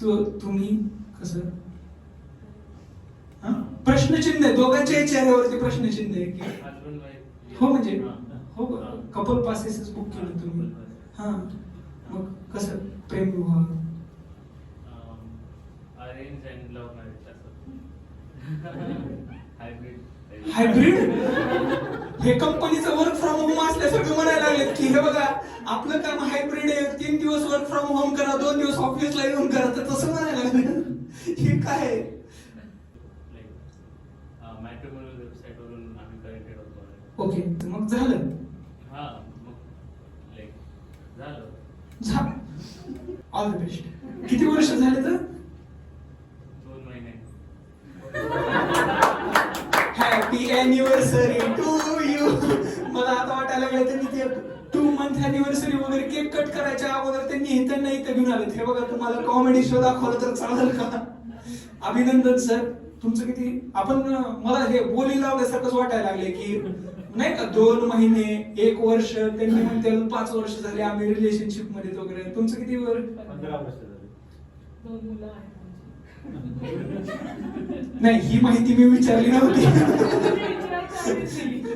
तुम्ही कसं प्रश्नचिन्ह आहे, दोघांच्याही चेहऱ्यावरती प्रश्नचिन्ह आहे की हो म्हणजे हो कपल पासेस बुक केलं तुम्ही. हा मग कसं प्रेम विवाह arrange and love marriage hybrid. Hybrid हे कंपनीचं वर्क फ्रॉम होम असल्यासारखं म्हणायला लागलेत की हे बघा आपलं काम हायब्रिड आहे, 3 दिवस वर्क फ्रॉम होम करा, 2 दिवस ऑफिसला येऊन करा, तर तसं म्हणायला लागलं. हे काय आहे? मॅट्रिमोनियल वेबसाईट वरून आम्ही कनेक्टेड होतो. ओके मग झालं. हा मग झालं. All the best. किती वर्ष झाले तर? 2 महिने. Happy anniversary to you. मला आता वाटायला लागलं त्यांनी ते 2 मंथ अॅनिव्हर्सरी वगैरे केक कट करायच्या अगोदर त्यांनी त्यांना इथं घेऊन आलेत. हे बघा तुम्हाला कॉमेडी शो दाखवलं तर चालेल का? अभिनंदन सर. तुमचं किती आपण मला हे बोली लावल्यासारखंच वाटायला लागले की नाही का 2 महिने 1 वर्ष त्यांनी म्हणते 5 वर्ष झाले आम्ही रिलेशनशिप मध्ये वगैरे. तुमचं किती 15 वर्ष झाले. 2 मुलं आहेत. नाही ही माहिती मी विचारली नव्हती. विचारायचं आहे.